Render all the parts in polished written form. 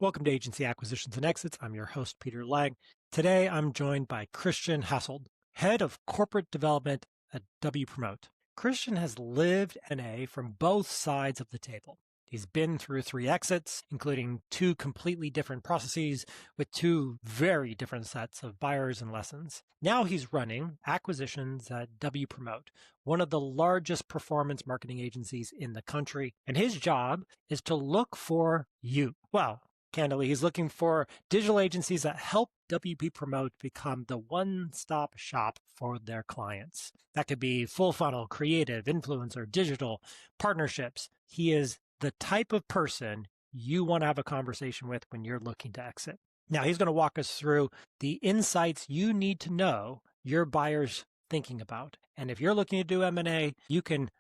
Welcome to Agency Acquisitions and Exits. I'm your host, Peter Lang. Today, I'm joined by Christian Hassold, Head of Corporate Development at W Promote. Christian has lived M&A from both sides of the table. He's been through 3 exits, including 2 completely different processes with 2 very different sets of buyers and lessons. Now he's running acquisitions at W Promote, one of the largest performance marketing agencies in the country. And his job is to look for you. Well, candidly, he's looking for digital agencies that help WP Promote become the one-stop shop for their clients. That could be full funnel, creative, influencer, digital, partnerships. He is the type of person you want to have a conversation with when you're looking to exit. Now, he's going to walk us through the insights you need to know your buyer's thinking about. And if you're looking to do M&A, you can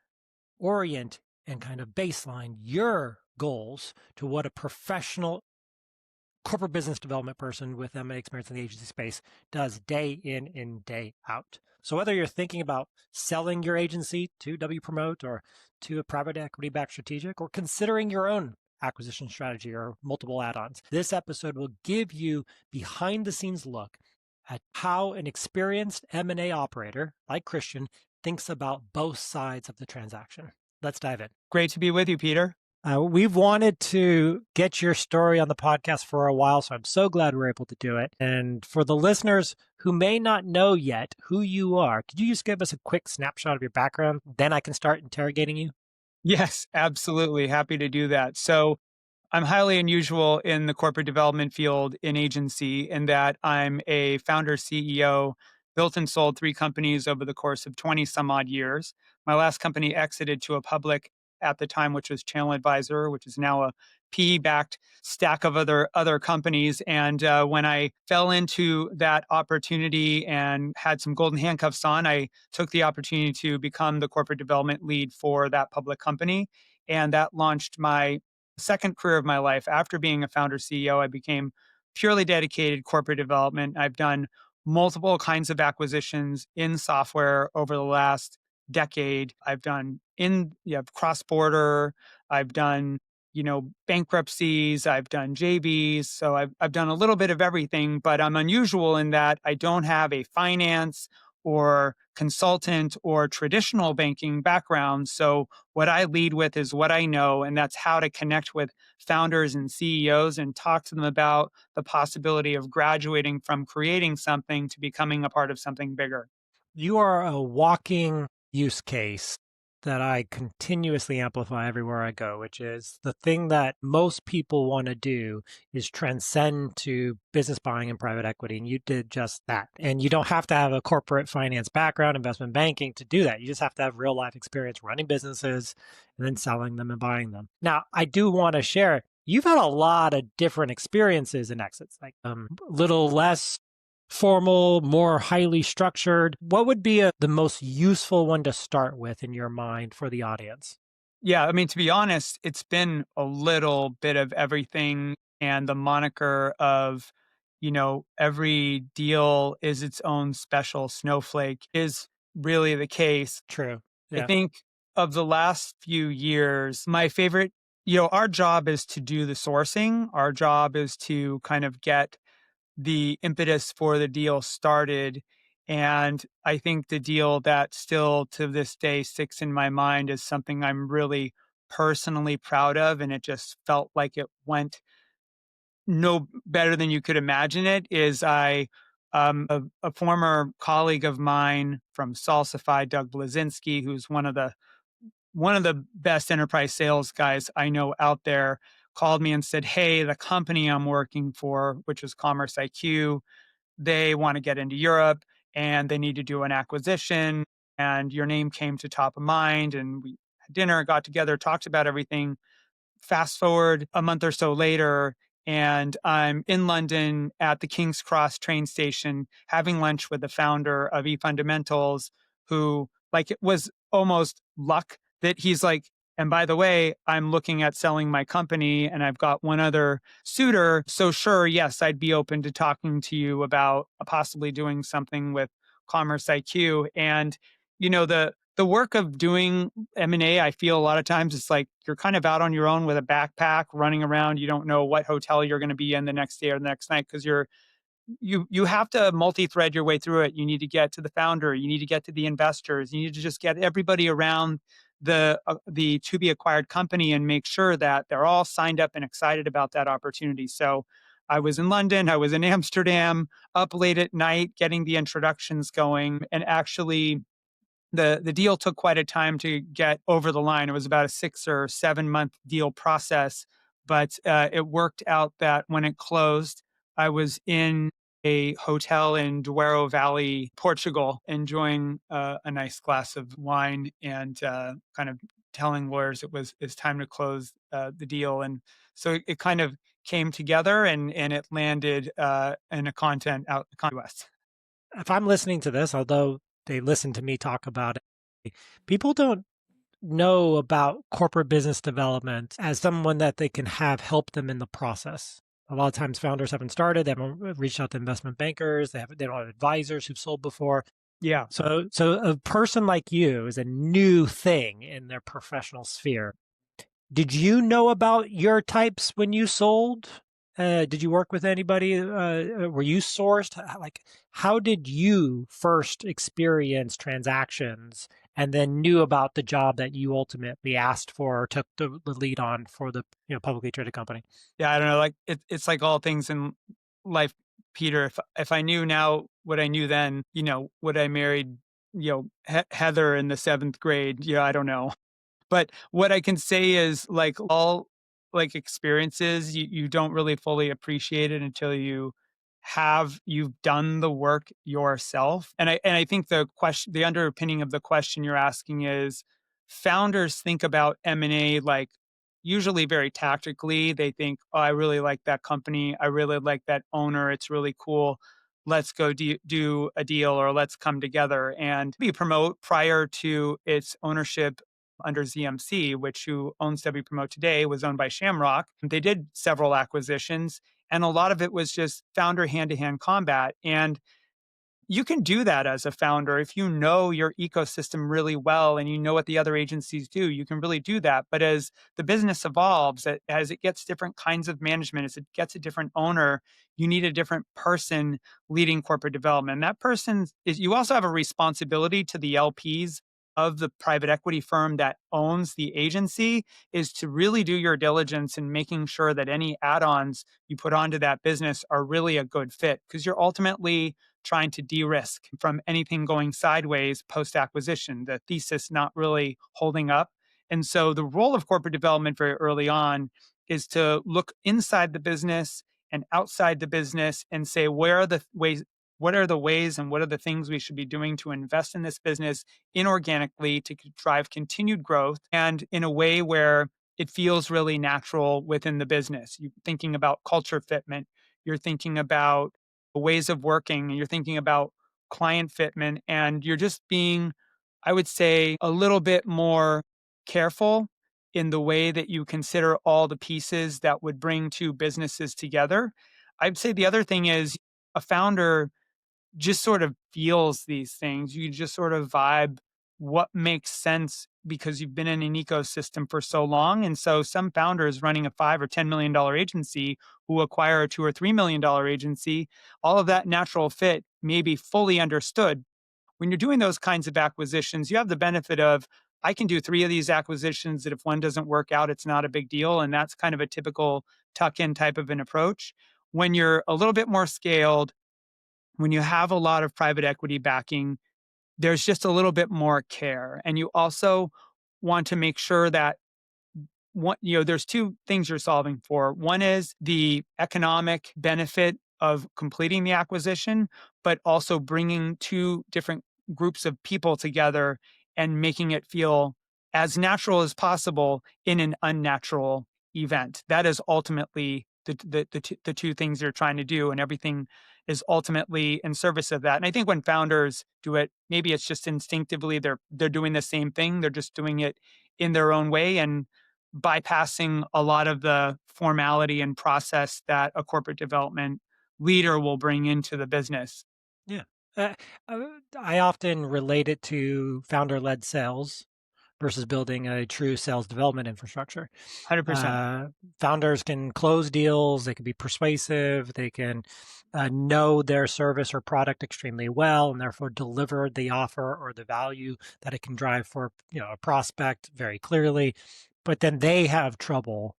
orient and kind of baseline your goals to what a professional corporate business development person with M&A experience in the agency space does day in and day out. So whether you're thinking about selling your agency to W Promote or to a private equity backed strategic, or considering your own acquisition strategy or multiple add-ons, this episode will give you behind the scenes look at how an experienced M&A operator like Christian thinks about both sides of the transaction. Let's dive in. Great to be with you, Peter. We've wanted to get your story on the podcast for a while, so I'm so glad we're able to do it. And for the listeners who may not know yet who you are, could you just give us a quick snapshot of your background? Then I can start interrogating you. Yes, absolutely. Happy to do that. So I'm highly unusual in the corporate development field in agency in that I'm a founder CEO, built and sold 3 companies over the course of 20 some odd years. My last company exited to a public at the time, which was Channel Advisor, which is now a PE-backed stack of other companies. And when I fell into that opportunity and had some golden handcuffs on, I took the opportunity to become the corporate development lead for that public company. And that launched my second career of my life. After being a founder CEO, I became purely dedicated corporate development. I've done multiple kinds of acquisitions in software over the last decade. I've done cross-border, I've done, bankruptcies, I've done JVs. So I've done a little bit of everything, but I'm unusual in that I don't have a finance or consultant or traditional banking background. So what I lead with is what I know, and that's how to connect with founders and CEOs and talk to them about the possibility of graduating from creating something to becoming a part of something bigger. You are a walking use case that I continuously amplify everywhere I go, which is the thing that most people want to do is transcend to business buying and private equity. And you did just that. And you don't have to have a corporate finance background, investment banking to do that. You just have to have real life experience running businesses and then selling them and buying them. Now, I do want to share, you've had a lot of different experiences in exits, like a little less formal, more highly structured. What would be the most useful one to start with in your mind for the audience? Yeah, I mean, to be honest, it's been a little bit of everything. And the moniker of, every deal is its own special snowflake is really the case. True. I Yeah. think of the last few years, my favorite, our job is to do the sourcing. Our job is to kind of get the impetus for the deal started. And I think the deal that still to this day sticks in my mind is something I'm really personally proud of. And it just felt like it went no better than you could imagine it. Is a former colleague of mine from Salsify, Doug Blazinski, who's one of the best enterprise sales guys I know out there, called me and said, "Hey, the company I'm working for, which is Commerce IQ, they want to get into Europe and they need to do an acquisition. And your name came to top of mind. And we had dinner, got together, talked about everything. Fast forward a month or so later, and I'm in London at the King's Cross train station having lunch with the founder of eFundamentals, who, like, it was almost luck that he's like, and by the way, I'm looking at selling my company and I've got one other suitor. So sure, yes, I'd be open to talking to you about possibly doing something with Commerce IQ. And, the the work of doing M&A, I feel a lot of times it's like you're kind of out on your own with a backpack running around. You don't know what hotel you're going to be in the next day or the next night because you have to multi-thread your way through it. You need to get to the founder, you need to get to the investors, you need to just get everybody around the to be acquired company and make sure that they're all signed up and excited about that opportunity. So I was in London, I was in Amsterdam, up late at night getting the introductions going, and actually the deal took quite a time to get over the line. It was about a 6 or 7 month deal process, but it worked out that when it closed, I was in a hotel in Douro Valley, Portugal, enjoying a nice glass of wine and kind of telling lawyers it's time to close the deal. And so it kind of came together and it landed in a content out to us. If I'm listening to this, although they listen to me talk about it, people don't know about corporate business development as someone that they can have help them in the process. A lot of times founders haven't started, they haven't reached out to investment bankers, they don't have advisors who've sold before. Yeah. So a person like you is a new thing in their professional sphere. Did you know about your types when you sold? Did you work with anybody? Were you sourced? Like, how did you first experience transactions and then knew about the job that you ultimately asked for or took the lead on for the publicly traded company? Yeah, I don't know. Like it's like all things in life, Peter. If I knew now what I knew then, would I married, Heather in the seventh grade? Yeah, I don't know. But what I can say is like all like experiences, you don't really fully appreciate it until you've done the work yourself. And I think the underpinning of the question you're asking is founders think about M&A like usually very tactically. They think, oh, I really like that company. I really like that owner. It's really cool. Let's go do a deal or let's come together. And we promote prior to its ownership under ZMC, which who owns W Promote today, was owned by Shamrock. They did several acquisitions, and a lot of it was just founder hand-to-hand combat. And you can do that as a founder if you know your ecosystem really well and you know what the other agencies do. You can really do that. But as the business evolves, as it gets different kinds of management, as it gets a different owner, you need a different person leading corporate development. And that person is, you also have a responsibility to the LPs of the private equity firm that owns the agency, is to really do your diligence in making sure that any add-ons you put onto that business are really a good fit, because you're ultimately trying to de-risk from anything going sideways post-acquisition, the thesis not really holding up. And so the role of corporate development very early on is to look inside the business and outside the business and say, where are the ways, what are the ways and what are the things we should be doing to invest in this business inorganically to drive continued growth and in a way where it feels really natural within the business. You're thinking about culture fitment, you're thinking about ways of working, and you're thinking about client fitment, and you're just being, I would say, a little bit more careful in the way that you consider all the pieces that would bring two businesses together. I'd say the other thing is a founder just sort of feels these things. You just sort of vibe what makes sense because you've been in an ecosystem for so long. And so some founders running a $5 or $10 million agency who acquire a $2 or $3 million agency, all of that natural fit may be fully understood. When you're doing those kinds of acquisitions, you have the benefit of, I can do 3 of these acquisitions that if one doesn't work out, it's not a big deal. And that's kind of a typical tuck-in type of an approach. When you're a little bit more scaled, when you have a lot of private equity backing, there's just a little bit more care. And you also want to make sure that there's 2 things you're solving for. One is the economic benefit of completing the acquisition, but also bringing 2 different groups of people together and making it feel as natural as possible in an unnatural event. That is ultimately the 2 things you're trying to do, and everything is ultimately in service of that. And I think when founders do it, maybe it's just instinctively they're doing the same thing. They're just doing it in their own way and bypassing a lot of the formality and process that a corporate development leader will bring into the business. Yeah. Uh, uh, I often relate it to founder-led sales versus building a true sales development infrastructure. 100%. Uh, Founders can close deals, they can be persuasive, they can know their service or product extremely well, and therefore deliver the offer or the value that it can drive for a prospect very clearly. But then they have trouble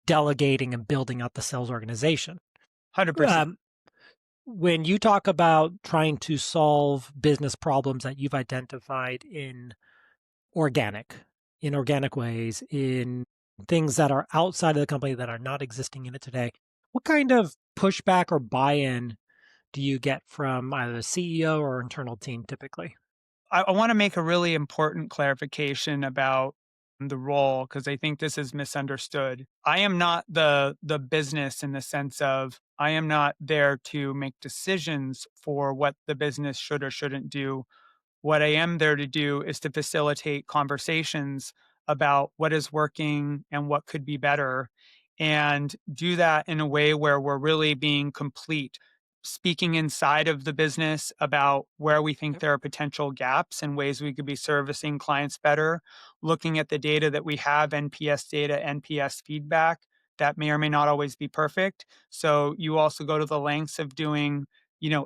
delegating and building out the sales organization. 100%. Um, when you talk about trying to solve business problems that you've identified organic, in organic ways, in things that are outside of the company that are not existing in it today, what kind of pushback or buy-in do you get from either the CEO or internal team typically? I want to make a really important clarification about the role because I think this is misunderstood. I am not the business in the sense of I am not there to make decisions for what the business should or shouldn't do. What I am there to do is to facilitate conversations about what is working and what could be better, and do that in a way where we're really being complete, speaking inside of the business about where we think Yep. there are potential gaps and ways we could be servicing clients better, looking at the data that we have, NPS data, NPS feedback. That may or may not always be perfect. So you also go to the lengths of doing,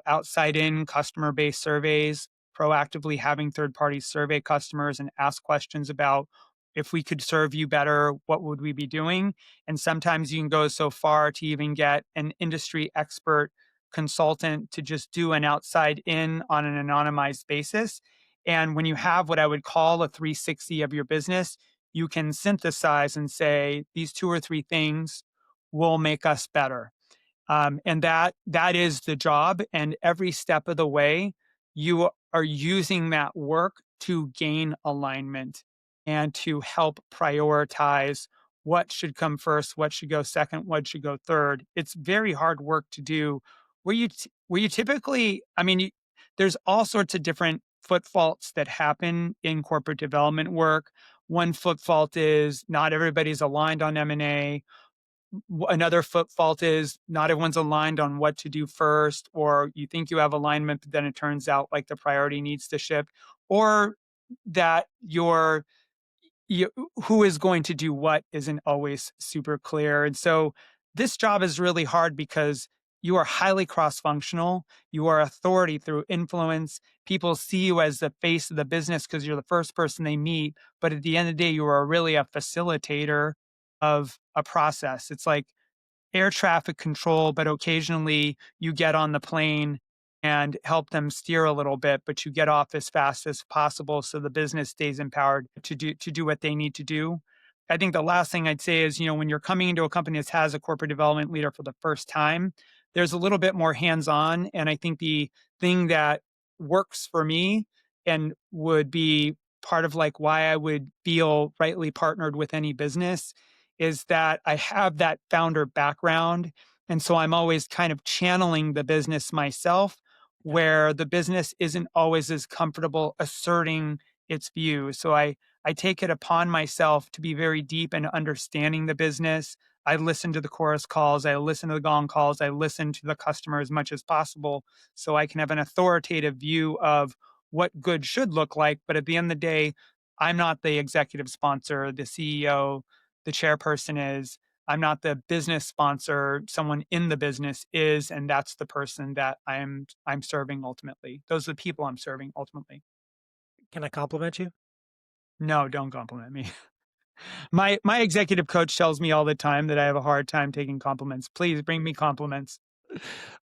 outside in customer based surveys, proactively having third parties survey customers and ask questions about if we could serve you better, what would we be doing? And sometimes you can go so far to even get an industry expert consultant to just do an outside in on an anonymized basis. And when you have what I would call a 360 of your business, you can synthesize and say, these two or three things will make us better. And that is the job. And every step of the way, you are using that work to gain alignment and to help prioritize what should come first, what should go second, what should go third. It's very hard work to do. Where you typically, there's all sorts of different foot faults that happen in corporate development work. One foot fault is not everybody's aligned on M&A. Another foot fault is not everyone's aligned on what to do first, or you think you have alignment, but then it turns out like the priority needs to shift, or that you, who is going to do what isn't always super clear. And so this job is really hard because you are highly cross functional. You are authority through influence. People see you as the face of the business because you're the first person they meet. But at the end of the day, you are really a facilitator of a process. It's like air traffic control, but occasionally you get on the plane and help them steer a little bit, but you get off as fast as possible so the business stays empowered to do what they need to do. I think the last thing I'd say is, when you're coming into a company that has a corporate development leader for the first time, there's a little bit more hands-on. And I think the thing that works for me and would be part of like why I would feel rightly partnered with any business is that I have that founder background. And so I'm always kind of channeling the business myself, Yep. where the business isn't always as comfortable asserting its view. So I take it upon myself to be very deep in understanding the business. I listen to the chorus calls, I listen to the gong calls, I listen to the customer as much as possible so I can have an authoritative view of what good should look like. But at the end of the day, I'm not the executive sponsor, the CEO, the chairperson is. I'm not the business sponsor. Someone in the business is, and that's the person that I'm serving ultimately. Those are the people I'm serving ultimately. Can I compliment you? No, don't compliment me. My executive coach tells me all the time that I have a hard time taking compliments. Please bring me compliments.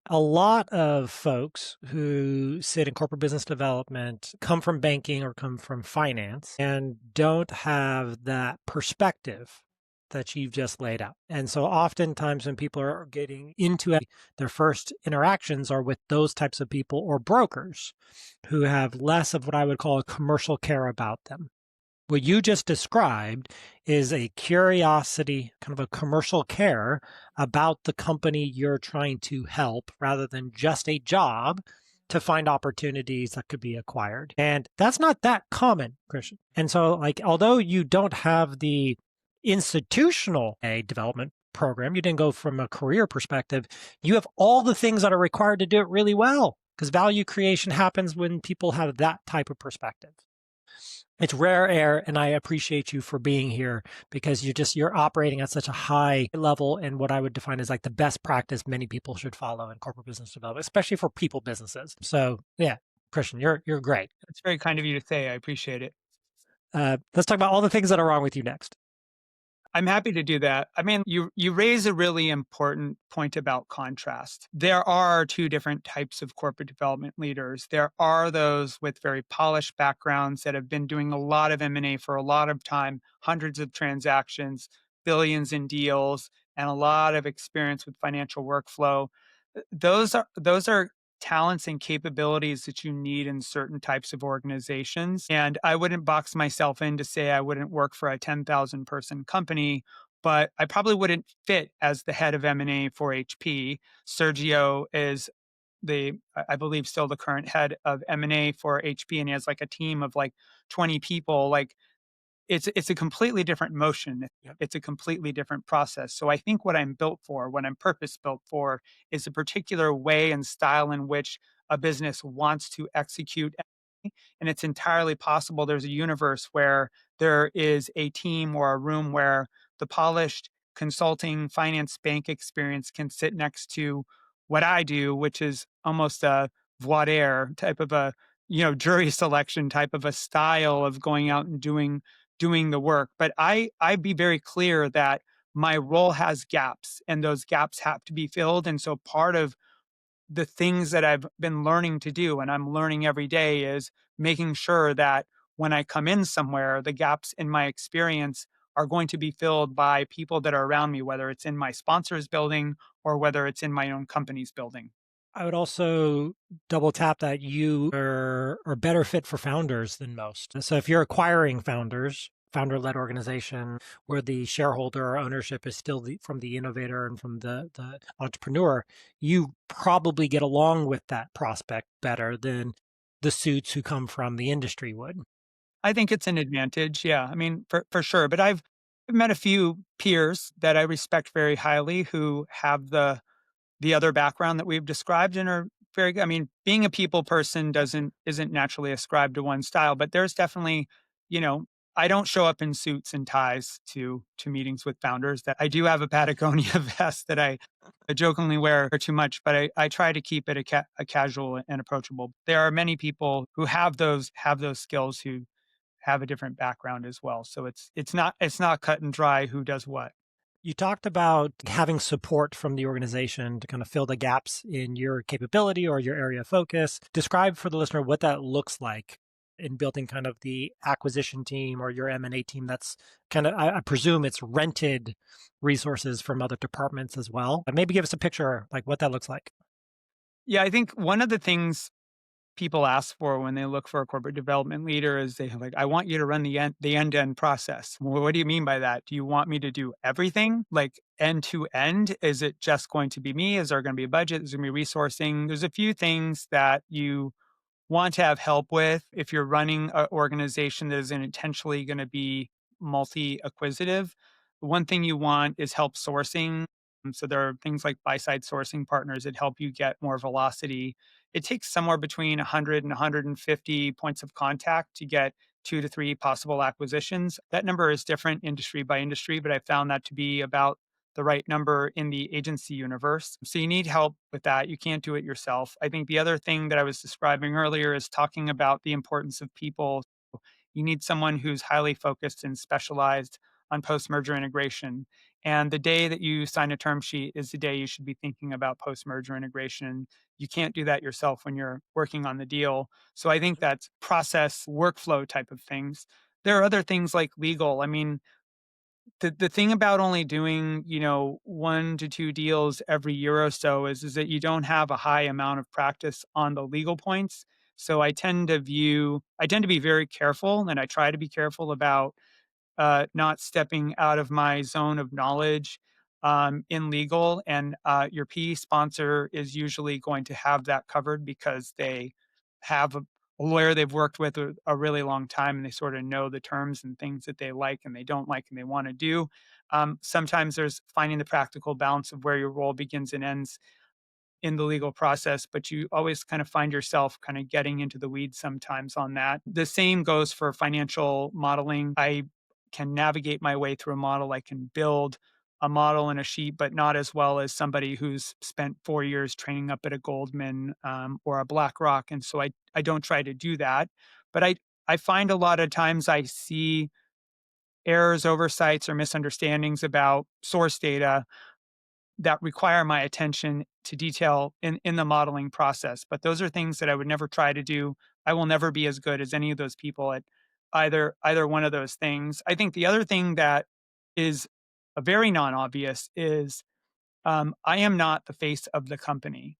A lot of folks who sit in corporate business development come from banking or come from finance and don't have that perspective that you've just laid out. And so oftentimes when people are getting into it, their first interactions are with those types of people or brokers who have less of what I would call a commercial care about them. What you just described is a curiosity, kind of a commercial care about the company you're trying to help rather than just a job to find opportunities that could be acquired. And that's not that common, Christian. And so, like, although you don't have the institutional development program, you didn't go from a career perspective, you have all the things that are required to do it really well. because value creation happens when people have that type of perspective. It's rare air, and I appreciate you for being here because you're operating at such a high level and what I would define as like the best practice many people should follow in corporate business development, especially for people businesses. So yeah, Christian, you're great. It's very kind of you to say. I appreciate it. Let's talk about all the things that are wrong with you next. I'm happy to do that. I mean, you raise a really important point about contrast. There are two different types of corporate development leaders. There are those with very polished backgrounds that have been doing a lot of M&A for a lot of time, hundreds of transactions, billions in deals, and a lot of experience with financial workflow. Those are talents and capabilities that you need in certain types of organizations. And I wouldn't box myself in to say I wouldn't work for a 10,000 person company, but I probably wouldn't fit as the head of M&A for HP. Sergio is I believe still the current head of M&A for HP, and he has like a team of like 20 people. Like it's a completely different motion. Yep. It's a completely different process. So I think what I'm built for, what I'm purpose built for, is a particular way and style in which a business wants to execute. And it's entirely possible there's a universe where there is a team or a room where the polished consulting finance bank experience can sit next to what I do, which is almost a voir dire type of a jury selection type of a style of going out and doing the work. But I'd be very clear that my role has gaps and those gaps have to be filled. And so part of the things that I've been learning to do, and I'm learning every day, is making sure that when I come in somewhere, the gaps in my experience are going to be filled by people that are around me, whether it's in my sponsor's building or whether it's in my own company's building. I would also double tap that you are better fit for founders than most. So if you're acquiring founders, founder-led organization where the shareholder or ownership is still from the innovator and from the entrepreneur, you probably get along with that prospect better than the suits who come from the industry would. I think it's an advantage. Yeah. I mean, for sure. But I've met a few peers that I respect very highly who have the other background that we've described and are very good. I mean, being a people person isn't naturally ascribed to one style, but there's definitely, you know, I don't show up in suits and ties to meetings with founders. That I do have a Patagonia vest that I jokingly wear too much, but I try to keep it a casual and approachable. There are many people who have those skills who have a different background as well. So it's not cut and dry who does what. You talked about having support from the organization to kind of fill the gaps in your capability or your area of focus. Describe for the listener what that looks like in building kind of the acquisition team or your M&A team that's kind of, I presume it's rented resources from other departments as well. And maybe give us a picture like what that looks like. Yeah, I think one of the things people ask for when they look for a corporate development leader is they like, I want you to run the end-to-end process. Well, what do you mean by that? Do you want me to do everything like end to end? Is it just going to be me? Is there going to be a budget? Is there going to be resourcing? There's a few things that you want to have help with if you're running an organization that is intentionally going to be multi-acquisitive. One thing you want is help sourcing. So there are things like buy-side sourcing partners that help you get more velocity. It takes somewhere between 100 and 150 points of contact to get 2 to 3 possible acquisitions. That number is different industry by industry, but I found that to be about the right number in the agency universe. So you need help with that. You can't do it yourself. I think the other thing that I was describing earlier is talking about the importance of people. You need someone who's highly focused and specialized on post merger integration. And the day that you sign a term sheet is the day you should be thinking about post merger integration. You can't do that yourself when you're working on the deal. So I think that's process workflow type of things. There are other things like legal. I mean, the thing about only doing 1 to 2 deals every year or so is that you don't have a high amount of practice on the legal points. So I tend to be very careful, and I try to be careful about not stepping out of my zone of knowledge in legal. And your PE sponsor is usually going to have that covered because they have a lawyer they've worked with a really long time, and they sort of know the terms and things that they like and they don't like and they want to do. Sometimes there's finding the practical balance of where your role begins and ends. in the legal process, but you always kind of find yourself kind of getting into the weeds sometimes on that. The same goes for financial modeling. I can navigate my way through a model. I can build a model in a sheet, but not as well as somebody who's spent 4 years training up at a Goldman or a BlackRock. And so I don't try to do that. But I find a lot of times I see errors, oversights, or misunderstandings about source data that require my attention to detail in the modeling process. But those are things that I would never try to do. I will never be as good as any of those people at either one of those things. I think the other thing that is a very non-obvious is I am not the face of the company.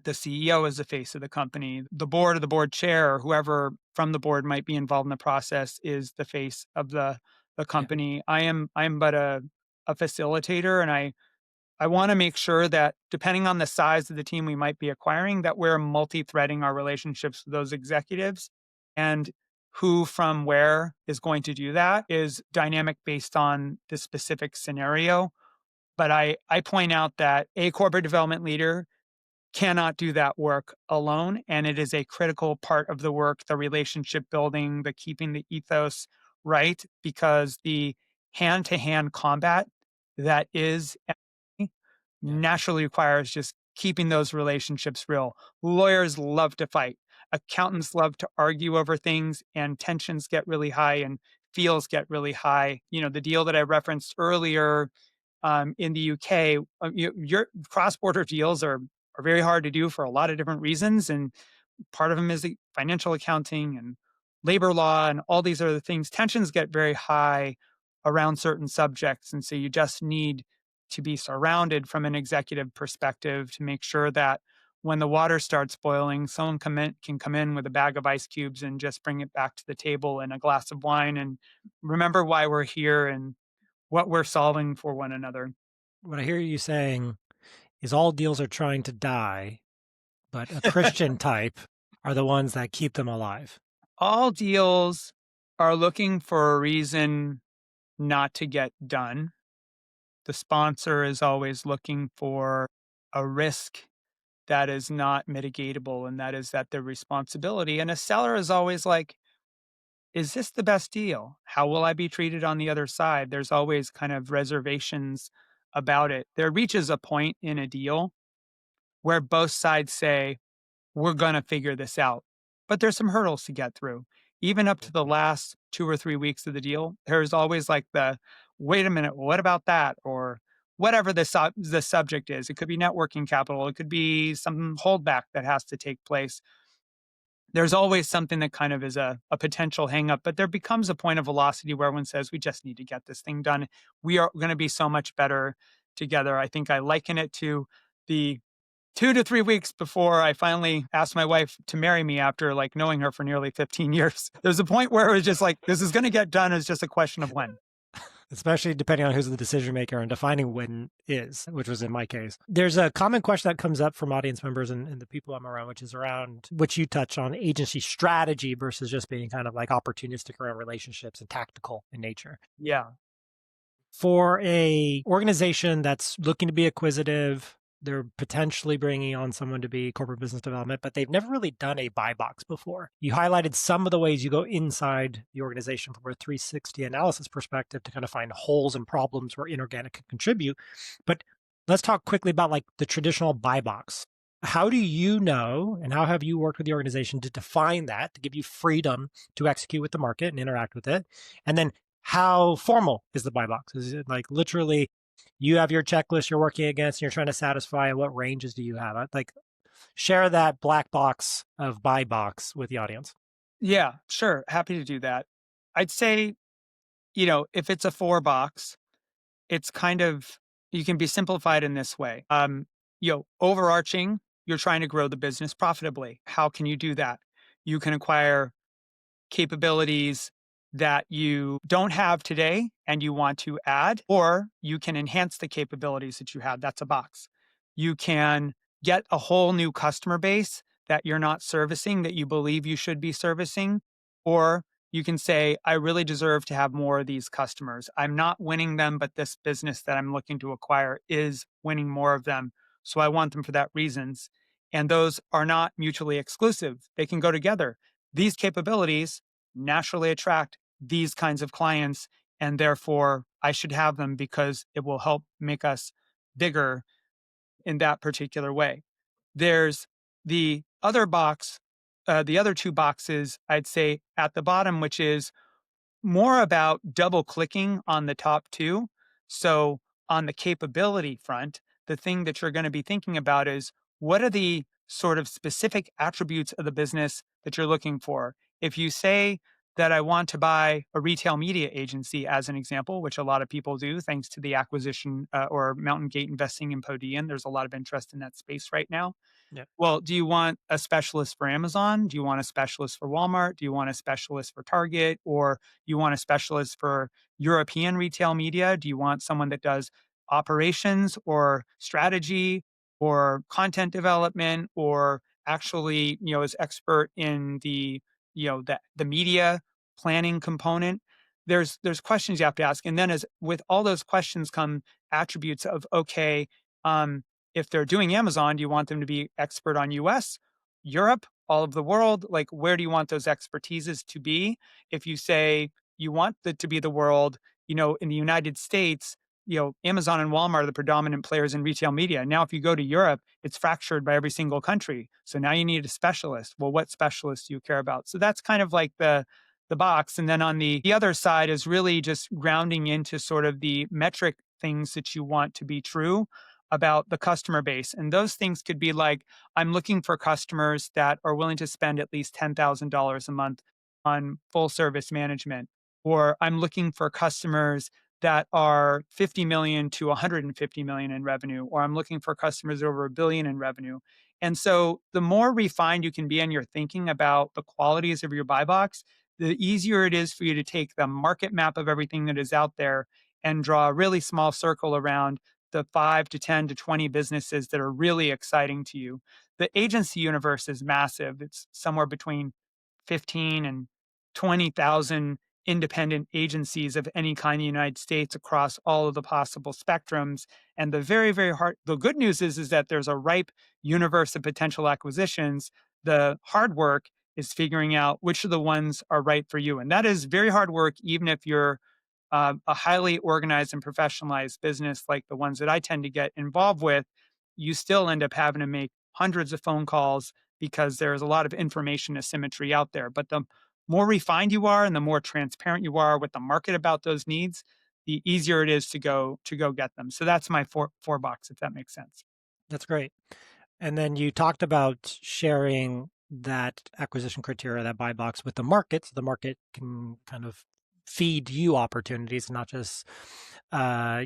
The CEO is the face of the company. The board or the board chair or whoever from the board might be involved in the process is the face of the Yeah. company. I am but a facilitator, and I want to make sure that depending on the size of the team we might be acquiring, that we're multi-threading our relationships with those executives, and who from where is going to do that is dynamic based on the specific scenario. But I point out that a corporate development leader cannot do that work alone. And it is a critical part of the work, the relationship building, the keeping the ethos right, because the hand to hand combat that is Yeah. naturally requires just keeping those relationships real. Lawyers love to fight. Accountants love to argue over things, and tensions get really high and feels get really high. The deal that I referenced earlier in the UK, your cross-border deals are very hard to do for a lot of different reasons, and part of them is the financial accounting and labor law and all these other things. Tensions get very high around certain subjects, and so you just need to be surrounded from an executive perspective to make sure that when the water starts boiling, someone can come in with a bag of ice cubes and just bring it back to the table and a glass of wine and remember why we're here and what we're solving for one another. What I hear you saying is all deals are trying to die, but a Christian type are the ones that keep them alive. All deals are looking for a reason not to get done. The sponsor is always looking for a risk that is not mitigatable, and that is that their responsibility. And a seller is always like, is this the best deal? How will I be treated on the other side? There's always kind of reservations about it. There reaches a point in a deal where both sides say, we're going to figure this out. But there's some hurdles to get through. Even up to the last 2 or 3 weeks of the deal, there's always like wait a minute, what about that? Or whatever the subject is. It could be networking capital. It could be some holdback that has to take place. There's always something that kind of is a potential hangup, but there becomes a point of velocity where everyone says, we just need to get this thing done. We are going to be so much better together. I think I liken it to the 2 to 3 weeks before I finally asked my wife to marry me after like knowing her for nearly 15 years. There's a point where it was just like, this is going to get done. It's just a question of when. Especially depending on who's the decision maker and defining when is, which was in my case. There's a common question that comes up from audience members and the people I'm around, which is around which you touch on agency strategy versus just being kind of like opportunistic around relationships and tactical in nature. Yeah. For a organization that's looking to be acquisitive, they're potentially bringing on someone to be corporate business development, but they've never really done a buy box before. You highlighted some of the ways you go inside the organization from a 360 analysis perspective to kind of find holes and problems where inorganic can contribute. But let's talk quickly about like the traditional buy box. How do you know, and how have you worked with the organization to define that, to give you freedom to execute with the market and interact with it? And then how formal is the buy box? Is it like literally you have your checklist you're working against and you're trying to satisfy? What ranges do you have? Like share that black box of buy box with the audience. Yeah, sure. Happy to do that. I'd say, if it's a 4 box, it's kind of, you can be simplified in this way. Overarching, you're trying to grow the business profitably. How can you do that? You can acquire capabilities that you don't have today and you want to add, or you can enhance the capabilities that you have. That's a box. You can get a whole new customer base that you're not servicing that you believe you should be servicing, or you can say, I really deserve to have more of these customers. I'm not winning them, but this business that I'm looking to acquire is winning more of them. So I want them for that reasons. And those are not mutually exclusive. They can go together. These capabilities naturally attract these kinds of clients, and therefore I should have them because it will help make us bigger in that particular way. There's the other box, the other two boxes, I'd say at the bottom, which is more about double clicking on the top two. So, on the capability front, the thing that you're going to be thinking about is what are the sort of specific attributes of the business that you're looking for? If you say that I want to buy a retail media agency, as an example, which a lot of people do, thanks to the acquisition or Mountain Gate investing in Podian, there's a lot of interest in that space right now. Yeah, Well, do you want a specialist for Amazon? Do you want a specialist for Walmart? Do you want a specialist for Target? Or you want a specialist for European retail media? Do you want someone that does operations or strategy or content development or actually, is expert in the media planning component? There's questions you have to ask. And then as with all those questions come attributes of, okay, um, if they're doing Amazon, do you want them to be expert on US, Europe, all of the world? Like, where do you want those expertises to be? If you say you want it to be the world, in the United States, Amazon and Walmart are the predominant players in retail media. Now, if you go to Europe, it's fractured by every single country. So now you need a specialist. Well, what specialist do you care about? So that's kind of like the box. And then on the other side is really just grounding into sort of the metric things that you want to be true about the customer base. And those things could be like, I'm looking for customers that are willing to spend at least $10,000 a month on full service management, or I'm looking for customers that are 50 million to 150 million in revenue, or I'm looking for customers over a billion in revenue. And so the more refined you can be in your thinking about the qualities of your buy box, the easier it is for you to take the market map of everything that is out there and draw a really small circle around the 5 to 10 to 20 businesses that are really exciting to you. The agency universe is massive. It's somewhere between 15 and 20,000 independent agencies of any kind in the United States across all of the possible spectrums. And the very, very hard, the good news is that there's a ripe universe of potential acquisitions. The hard work is figuring out which of the ones are right for you. And that is very hard work, even if you're a highly organized and professionalized business like the ones that I tend to get involved with. You still end up having to make hundreds of phone calls because there's a lot of information asymmetry out there. But the more refined you are and the more transparent you are with the market about those needs, the easier it is to go get them. So that's my four box, if that makes sense. that's great. And then you talked about sharing that acquisition criteria, that buy box with the market, so the market can kind of feed you opportunities, not just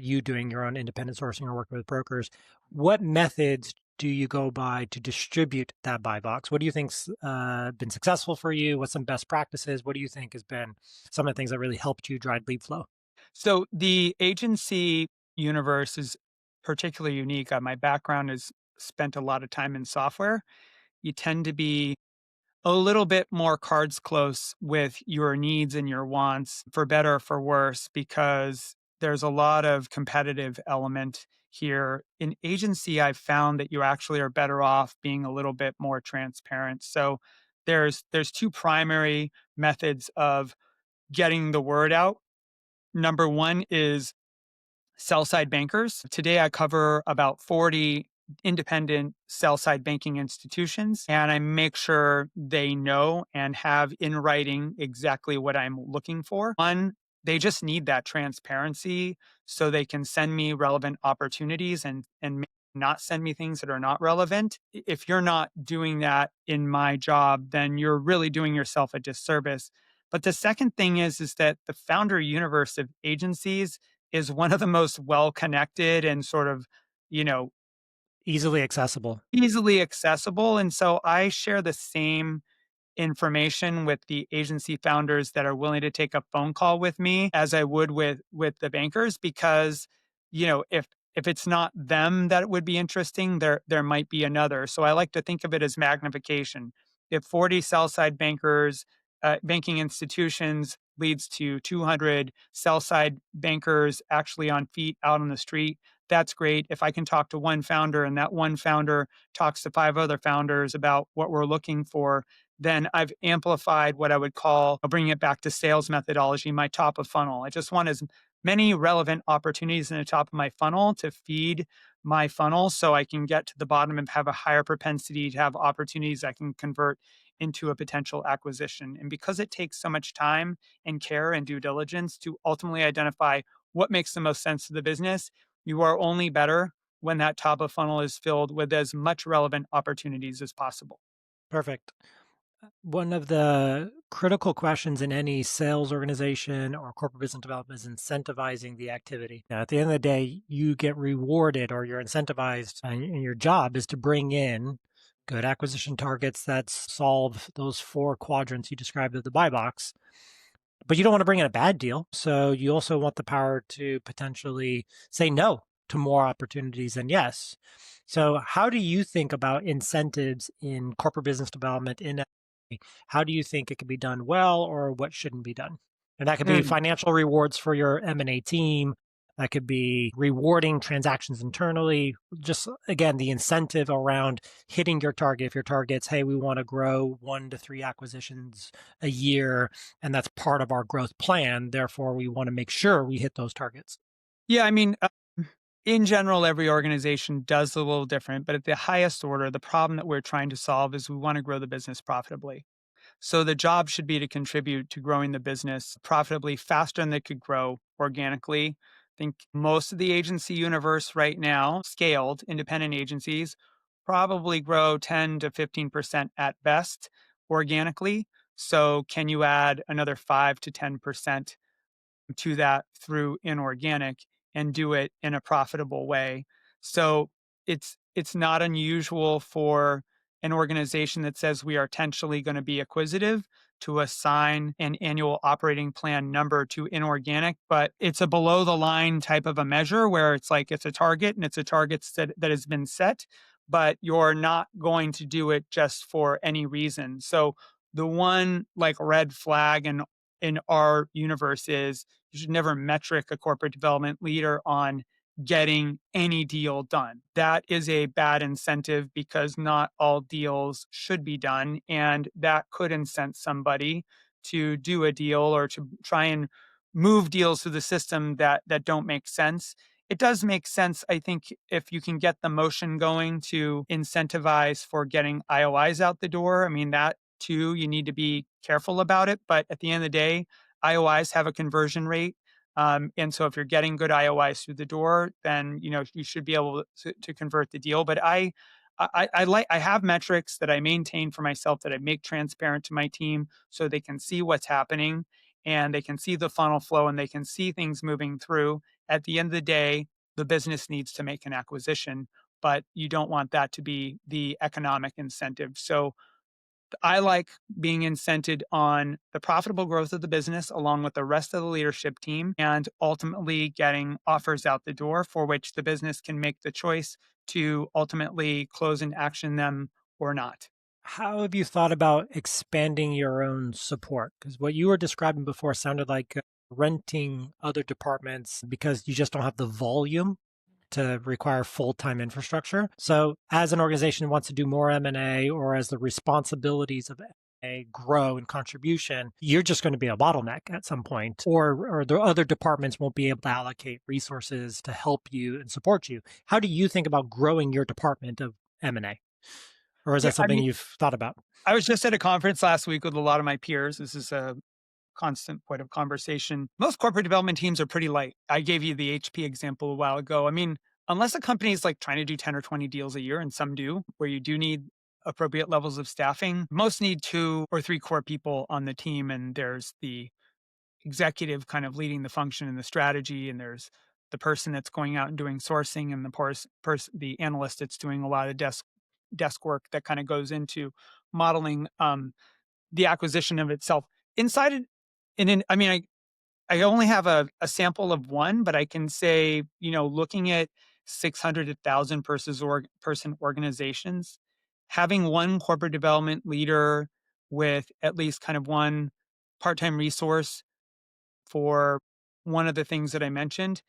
you doing your own independent sourcing or working with brokers. What methods do you go by to distribute that buy box? What do you think's been successful for you? What's some best practices? What do you think has been some of the things that really helped you drive lead flow? So the agency universe is particularly unique. My background is spent a lot of time in software. You tend to be a little bit more cards close with your needs and your wants, for better or for worse, because there's a lot of competitive element here. In agency, I've found that you actually are better off being a little bit more transparent. So there's two primary methods of getting the word out. Number one is sell side bankers. Today, I cover about 40 independent sell side banking institutions, and I make sure they know and have in writing exactly what I'm looking for. One, they just need that transparency so they can send me relevant opportunities and not send me things that are not relevant. If you're not doing that in my job, then you're really doing yourself a disservice. But the second thing is that the founder universe of agencies is one of the most well connected and sort of, you know, Easily accessible. easily accessible. And so I share the same information with the agency founders that are willing to take a phone call with me as I would with the bankers, because if it's not them that would be interesting, there might be another. So I like to think of it as magnification. If 40 sell side bankers, banking institutions leads to 200 sell side bankers actually on feet out on the street, that's great. If I can talk to one founder and that one founder talks to five other founders about what we're looking for, then I've amplified what I would call, bringing it back to sales methodology, my top of funnel. I just want as many relevant opportunities in the top of my funnel to feed my funnel so I can get to the bottom and have a higher propensity to have opportunities I can convert into a potential acquisition. And because it takes so much time and care and due diligence to ultimately identify what makes the most sense to the business, you are only better when that top of funnel is filled with as much relevant opportunities as possible. Perfect. One of the critical questions in any sales organization or corporate business development is incentivizing the activity. Now, at the end of the day, you get rewarded or you're incentivized, and your job is to bring in good acquisition targets that solve those four quadrants you described of the buy box. But you don't want to bring in a bad deal. So you also want the power to potentially say no to more opportunities than yes. So how do you think about incentives in corporate business development in M&A? How do you think it can be done well or what shouldn't be done? And that could be Mm. financial rewards for your M&A team. That could be rewarding transactions internally. Just again, the incentive around hitting your target. If your target's, hey, we want to grow 1 to 3 acquisitions a year, and that's part of our growth plan. Therefore, we want to make sure we hit those targets. Yeah, I mean, in general, every organization does a little different, but at the highest order, the problem that we're trying to solve is we want to grow the business profitably. So the job should be to contribute to growing the business profitably faster than they could grow organically. I think most of the agency universe right now, scaled independent agencies, probably grow 10 to 15% at best organically. So can you add another 5 to 10% to that through inorganic and do it in a profitable way? So it's not unusual for an organization that says we are intentionally going to be acquisitive to assign an annual operating plan number to inorganic, but it's a below the line type of a measure where it's like it's a target and it's a target that has been set, but you're not going to do it just for any reason. So the one like red flag in our universe is you should never metric a corporate development leader on getting any deal done. That is a bad incentive because not all deals should be done. And that could incent somebody to do a deal or to try and move deals through the system that don't make sense. It does make sense, I think, if you can get the motion going to incentivize for getting IOIs out the door. I mean, that too, you need to be careful about it. But at the end of the day, IOIs have a conversion rate. And so if you're getting good IOIs through the door, then you should be able to convert the deal. But I have metrics that I maintain for myself that I make transparent to my team so they can see what's happening and they can see the funnel flow and they can see things moving through. At the end of the day, the business needs to make an acquisition, but you don't want that to be the economic incentive. So I like being incented on the profitable growth of the business along with the rest of the leadership team and ultimately getting offers out the door for which the business can make the choice to ultimately close and action them or not. How have you thought about expanding your own support? Because what you were describing before sounded like renting other departments because you just don't have the volume to require full-time infrastructure. So as an organization wants to do more M&A or as the responsibilities of M&A grow in contribution, you're just going to be a bottleneck at some point, or the other departments won't be able to allocate resources to help you and support you. How do you think about growing your department of M&A? Or is Yeah, that I something mean, you've thought about? I was just at a conference last week with a lot of my peers. This is a constant point of conversation. Most corporate development teams are pretty light. I gave you the HP example a while ago. I mean, unless a company is like trying to do 10 or 20 deals a year, and some do, where you do need appropriate levels of staffing, most need 2 or 3 core people on the team. And there's the executive kind of leading the function and the strategy, and there's the person that's going out and doing sourcing, and the analyst that's doing a lot of desk work that kind of goes into modeling the acquisition of itself. Inside it, I mean, I only have a sample of one, but I can say, looking at 600 to 1,000 person organizations, having one corporate development leader with at least kind of one part time resource for one of the things that I mentioned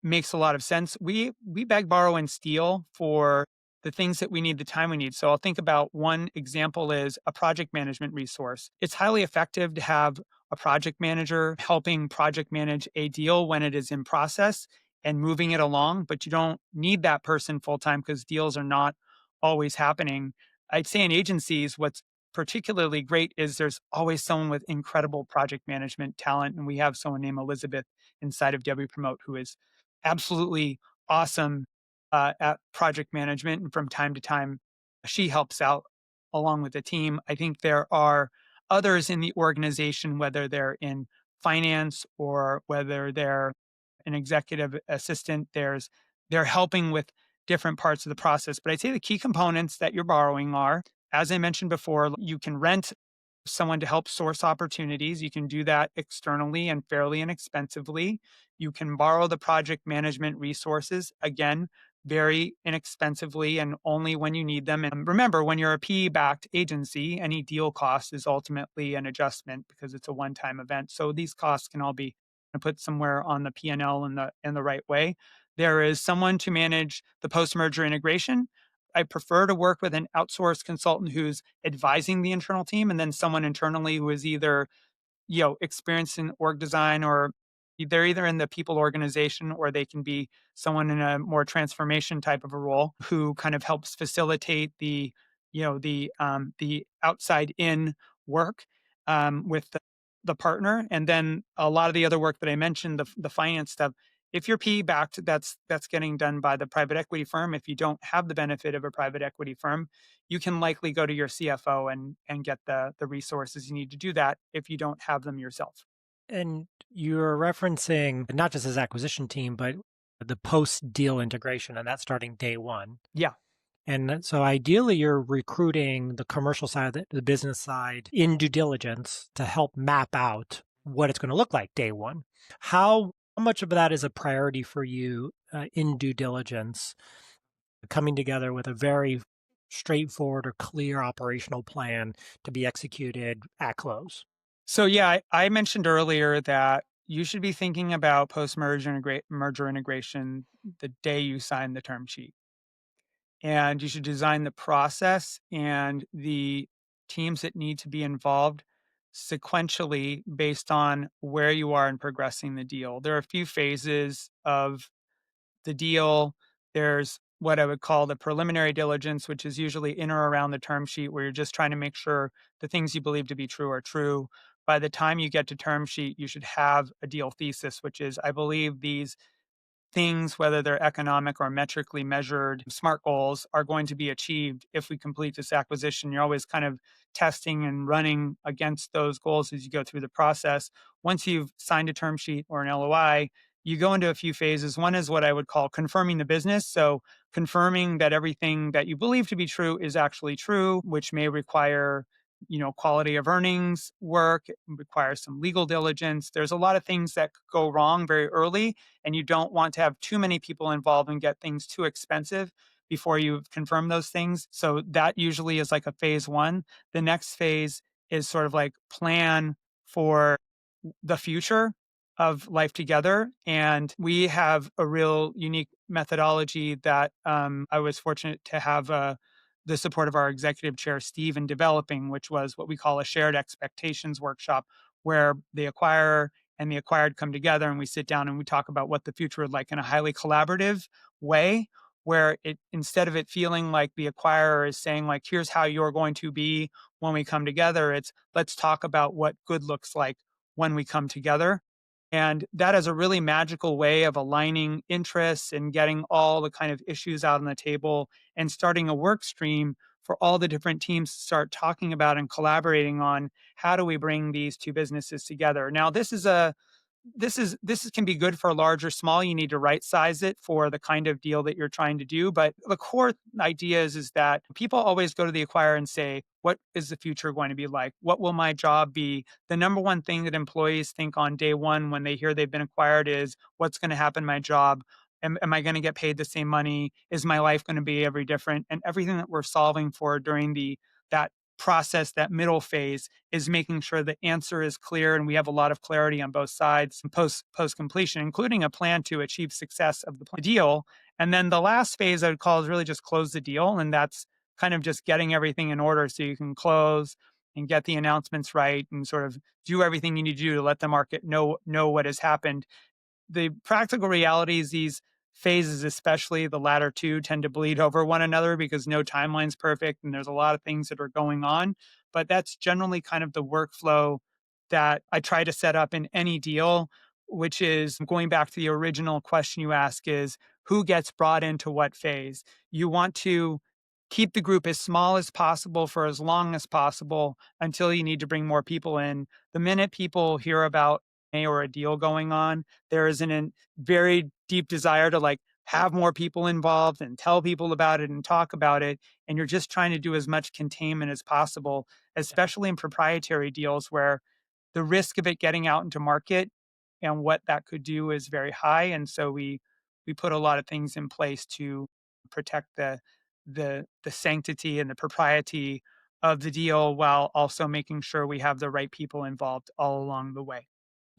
makes a lot of sense. We beg, borrow, and steal for the things that we need, the time we need. So I'll think about one example is a project management resource. It's highly effective to have a project manager helping project manage a deal when it is in process and moving it along, but you don't need that person full time because deals are not always happening. I'd say in agencies, what's particularly great is there's always someone with incredible project management talent. And we have someone named Elizabeth inside of W Promote who is absolutely awesome at project management. And from time to time, she helps out along with the team. I think there are others in the organization, whether they're in finance or whether they're an executive assistant, they're helping with different parts of the process. But I'd say the key components that you're borrowing are, as I mentioned before, you can rent someone to help source opportunities. You can do that externally and fairly inexpensively. You can borrow the project management resources, again, very inexpensively and only when you need them. And remember, when you're a PE backed agency, any deal cost is ultimately an adjustment because it's a one time event. So these costs can all be put somewhere on the P&L in the right way. There is someone to manage the post merger integration. I prefer to work with an outsourced consultant who's advising the internal team and then someone internally who is either experienced in org design or they're either in the people organization or they can be someone in a more transformation type of a role who kind of helps facilitate the outside in work with the partner. And then a lot of the other work that I mentioned, the finance stuff, if you're PE backed, that's getting done by the private equity firm. If you don't have the benefit of a private equity firm, you can likely go to your CFO and get the resources you need to do that if you don't have them yourself. And you're referencing not just his acquisition team, but the post deal integration, and that's starting day one. Yeah. So ideally, you're recruiting the commercial side, the business side in due diligence to help map out what it's going to look like day one. How much of that is a priority for you in due diligence, coming together with a very straightforward or clear operational plan to be executed at close? So yeah, I mentioned earlier that you should be thinking about post merger integration the day you sign the term sheet. And you should design the process and the teams that need to be involved sequentially based on where you are in progressing the deal. There are a few phases of the deal. There's what I would call the preliminary diligence, which is usually in or around the term sheet, where you're just trying to make sure the things you believe to be true are true. By the time you get to term sheet, you should have a deal thesis, which is I believe these things, whether they're economic or metrically measured SMART goals, are going to be achieved if we complete this acquisition. You're always kind of testing and running against those goals as you go through the process. Once you've signed a term sheet or an LOI, you go into a few phases. One is what I would call confirming the business. So, confirming that everything that you believe to be true is actually true, which may require quality of earnings work, it requires some legal diligence. There's a lot of things that could go wrong very early, and you don't want to have too many people involved and get things too expensive before you confirm those things. So that usually is like a phase one. The next phase is sort of like plan for the future of life together. And we have a real unique methodology that I was fortunate to have the support of our executive chair, Steve, in developing, which was what we call a shared expectations workshop, where the acquirer and the acquired come together and we sit down and we talk about what the future would like in a highly collaborative way, where it instead of it feeling like the acquirer is saying like here's how you're going to be when we come together, it's let's talk about what good looks like when we come together. And that is a really magical way of aligning interests and getting all the kind of issues out on the table and starting a work stream for all the different teams to start talking about and collaborating on how do we bring these two businesses together. Now, this can be good for large or small. You need to right size it for the kind of deal that you're trying to do. But the core idea is that people always go to the acquirer and say, what is the future going to be like? What will my job be? The number one thing that employees think on day one when they hear they've been acquired is what's going to happen to my job? Am I going to get paid the same money? Is my life going to be every different? And everything that we're solving for during that process, that middle phase, is making sure the answer is clear and we have a lot of clarity on both sides and post completion, including a plan to achieve success of the deal. And then the last phase I would call is really just close the deal, and that's kind of just getting everything in order so you can close and get the announcements right and sort of do everything you need to do to let the market know what has happened. The practical realities, these phases, especially the latter two, tend to bleed over one another because no timeline's perfect and there's a lot of things that are going on. But that's generally kind of the workflow that I try to set up in any deal, which is going back to the original question you ask is who gets brought into what phase? You want to keep the group as small as possible for as long as possible until you need to bring more people in. The minute people hear about or a deal going on, there is an very deep desire to like have more people involved and tell people about it and talk about it. And you're just trying to do as much containment as possible, Yeah. especially in proprietary deals where the risk of it getting out into market and what that could do is very high. And so we put a lot of things in place to protect the sanctity and the propriety of the deal while also making sure we have the right people involved all along the way.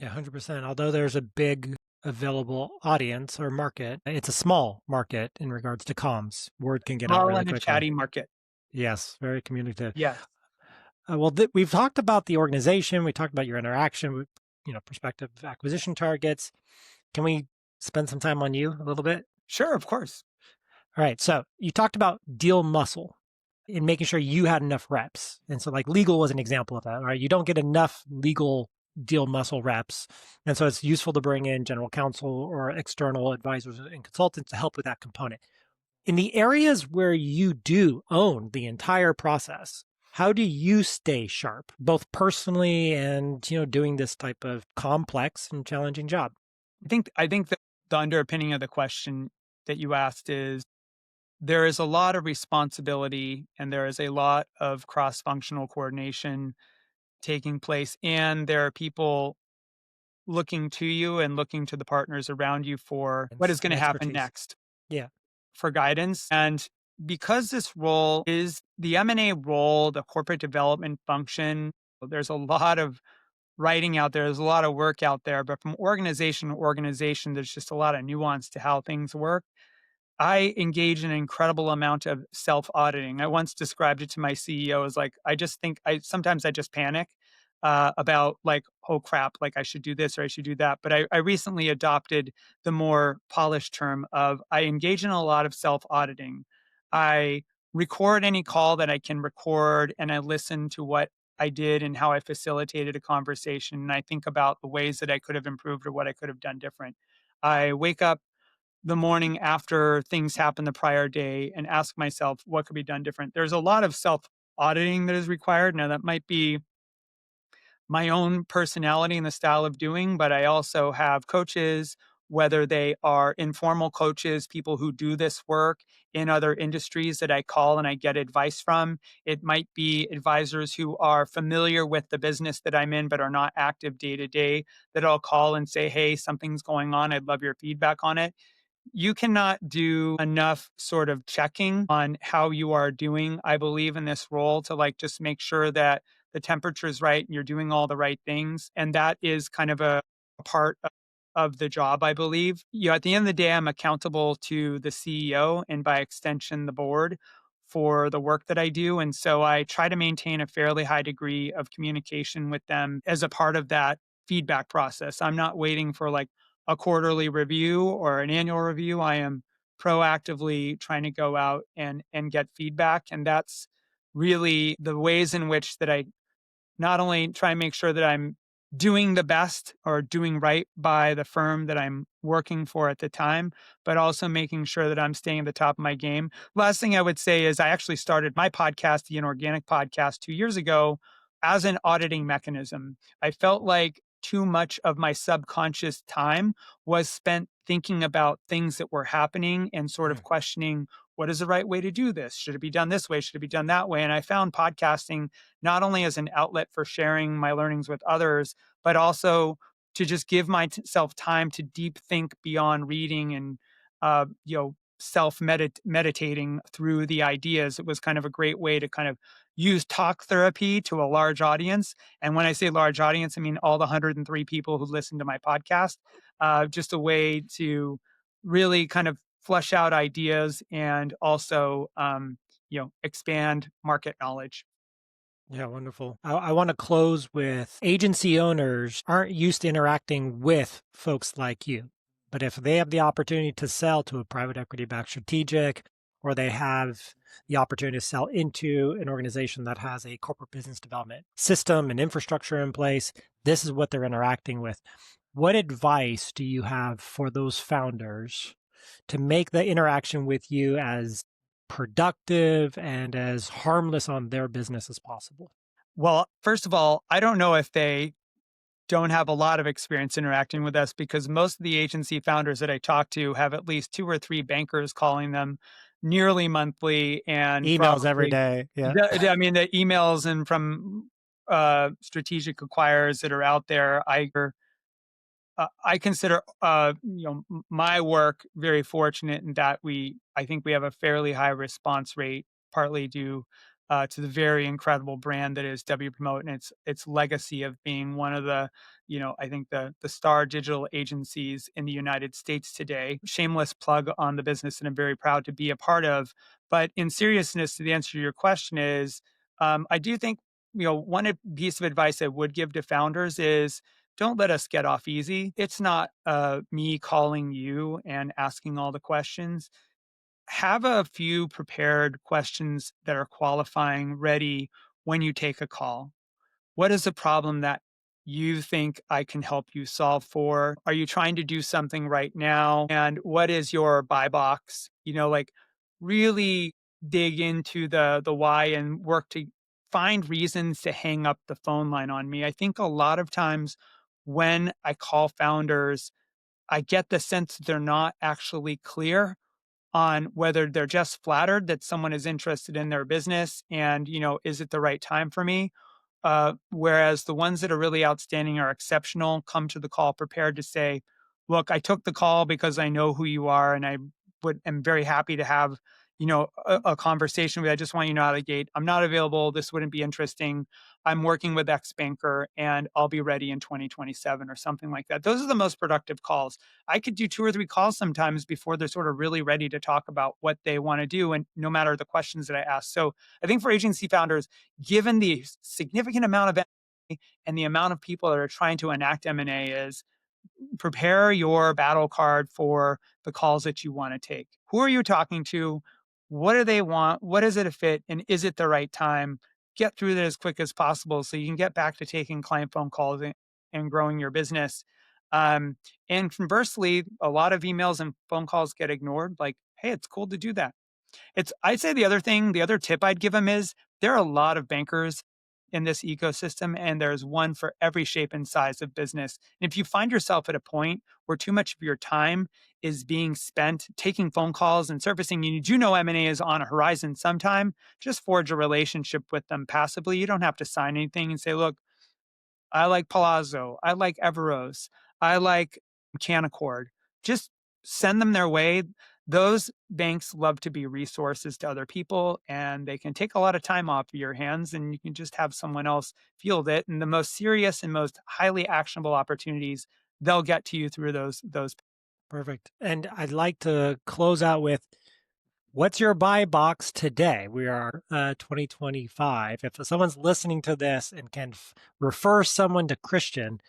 Yeah, 100%. Although there's a big available audience or market, it's a small market in regards to comms. Word can get out Small really and a quickly. chatty market. Yes, very communicative. Yes. Well, we've talked about the organization. We talked about your interaction with, prospective acquisition targets. Can we spend some time on you a little bit? Sure, of course. All right. So you talked about deal muscle in making sure you had enough reps. And so, like, legal was an example of that. All right. You don't get enough legal deal muscle reps. And so it's useful to bring in general counsel or external advisors and consultants to help with that component. In the areas where you do own the entire process, how do you stay sharp, both personally and, doing this type of complex and challenging job? I think that the underpinning of the question that you asked is there is a lot of responsibility and there is a lot of cross-functional coordination taking place, and there are people looking to you and looking to the partners around you for what is going And to happen expertise. next Yeah. for guidance. And because this role is the M&A role, the corporate development function, there's a lot of writing out there. There's a lot of work out there, but from organization to organization, there's just a lot of nuance to how things work. I engage in an incredible amount of self-auditing. I once described it to my CEO as like, I just think sometimes I just panic about like, oh crap, like I should do this or I should do that. But I recently adopted the more polished term of I engage in a lot of self-auditing. I record any call that I can record and I listen to what I did and how I facilitated a conversation. And I think about the ways that I could have improved or what I could have done different. I wake up the morning after things happen the prior day and ask myself what could be done different. There's a lot of self auditing that is required. Now, that might be my own personality and the style of doing, but I also have coaches, whether they are informal coaches, people who do this work in other industries that I call and I get advice from. It might be advisors who are familiar with the business that I'm in, but are not active day to day that I'll call and say, hey, something's going on. I'd love your feedback on it. You cannot do enough sort of checking on how you are doing, I believe, in this role to like just make sure that the temperature is right and you're doing all the right things. And that is kind of a part of the job, I believe. At the end of the day, I'm accountable to the CEO and by extension, the board for the work that I do. And so I try to maintain a fairly high degree of communication with them as a part of that feedback process. I'm not waiting for like a quarterly review or an annual review. I am proactively trying to go out and get feedback. And that's really the ways in which that I not only try and make sure that I'm doing the best or doing right by the firm that I'm working for at the time, but also making sure that I'm staying at the top of my game. Last thing I would say is I actually started my podcast, the Inorganic Podcast, 2 years ago as an auditing mechanism. I felt like too much of my subconscious time was spent thinking about things that were happening and sort Mm. of questioning what is the right way to do this? Should it be done this way? Should it be done that way? And I found podcasting not only as an outlet for sharing my learnings with others, but also to just give myself time to deep think beyond reading and self meditating through the ideas. It was kind of a great way to kind of use talk therapy to a large audience. And when I say large audience, I mean all the 103 people who listen to my podcast. Just a way to really kind of flesh out ideas and also, expand market knowledge. Yeah, wonderful. I want to close with agency owners aren't used to interacting with folks like you. But if they have the opportunity to sell to a private equity backed strategic, or they have the opportunity to sell into an organization that has a corporate business development system and infrastructure in place, this is what they're interacting with. What advice do you have for those founders to make the interaction with you as productive and as harmless on their business as possible? Well, first of all, I don't know if they don't have a lot of experience interacting with us because most of the agency founders that I talk to have at least 2 or 3 bankers calling them nearly monthly and Emails every probably day. Yeah. I mean, the emails and from, strategic acquirers that are out there. I consider, my work very fortunate in that I think we have a fairly high response rate, partly due to the very incredible brand that is W Promote and its legacy of being one of the, I think the star digital agencies in the United States today. Shameless plug on the business that I'm very proud to be a part of. But in seriousness, the answer to your question is, I do think, one piece of advice I would give to founders is don't let us get off easy. It's not me calling you and asking all the questions. Have a few prepared questions that are qualifying ready when you take a call. What is the problem that you think I can help you solve for? Are you trying to do something right now? And what is your buy box? Like really dig into the why and work to find reasons to hang up the phone line on me. I think a lot of times when I call founders, I get the sense that they're not actually clear on whether they're just flattered that someone is interested in their business and, is it the right time for me? Whereas the ones that are really outstanding are exceptional, come to the call prepared to say, look, I took the call because I know who you are and am very happy to have, a conversation with you. I just want you to know out of the gate, I'm not available. This wouldn't be interesting. I'm working with X banker and I'll be ready in 2027 or something like that. Those are the most productive calls. I could do 2 or 3 calls sometimes before they're sort of really ready to talk about what they want to do. And no matter the questions that I ask. So I think for agency founders, given the significant amount of M&A and the amount of people that are trying to enact M&A is prepare your battle card for the calls that you want to take. Who are you talking to? What do they want? What is it a fit? And is it the right time? Get through that as quick as possible so you can get back to taking client phone calls and growing your business. And conversely, a lot of emails and phone calls get ignored. Like, hey, it's cool to do that. I'd say the other tip I'd give them is there are a lot of bankers in this ecosystem, and there's one for every shape and size of business. And if you find yourself at a point where too much of your time is being spent taking phone calls and surfacing, and you do know M&A is on a horizon sometime, just forge a relationship with them passively. You don't have to sign anything and say, look, I like Palazzo. I like Everose. I like Canaccord. Just send them their way. Those banks love to be resources to other people, and they can take a lot of time off of your hands, and you can just have someone else field it. And the most serious and most highly actionable opportunities, they'll get to you through those. Perfect. And I'd like to close out with what's your buy box today? We are 2025. If someone's listening to this and can refer someone to Christian,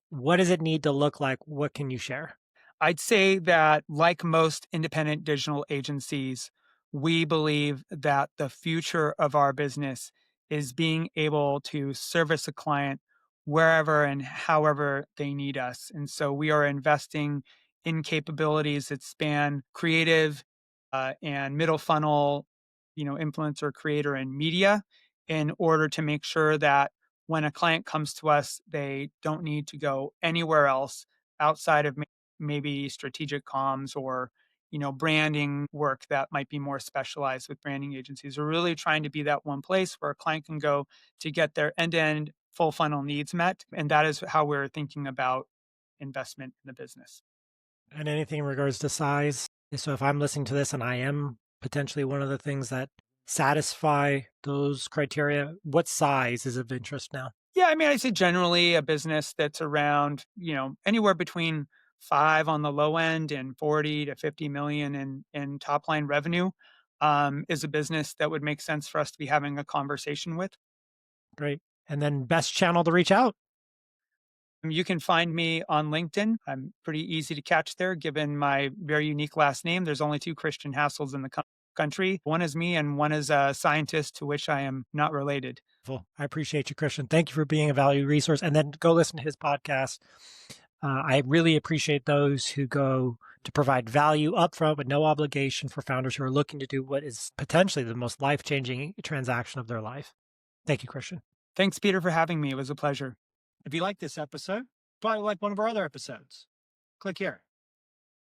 what does it need to look like? What can you share? I'd say that, like most independent digital agencies, we believe that the future of our business is being able to service a client wherever and however they need us. And so we are investing in capabilities that span creative and middle funnel, influencer, creator, and media in order to make sure that when a client comes to us, they don't need to go anywhere else outside of maybe strategic comms or branding work that might be more specialized with branding agencies. We're really trying to be that one place where a client can go to get their end-to-end full funnel needs met, and that is how we're thinking about investment in the business. And anything in regards to size? So if I'm listening to this and I am potentially one of the things that satisfy those criteria, what size is of interest now? Yeah, I mean, I say generally a business that's around, anywhere between 5 on the low end and 40 to 50 million in top line revenue, is a business that would make sense for us to be having a conversation with. Great. And then best channel to reach out? You can find me on LinkedIn. I'm pretty easy to catch there given my very unique last name. There's only 2 Christian Hassolds in the country. One is me and one is a scientist to which I am not related. Well, I appreciate you, Christian. Thank you for being a valued resource. And then go listen to his podcast. I really appreciate those who go to provide value upfront with no obligation for founders who are looking to do what is potentially the most life-changing transaction of their life. Thank you, Christian. Thanks, Peter, for having me. It was a pleasure. If you like this episode, probably like one of our other episodes. Click here.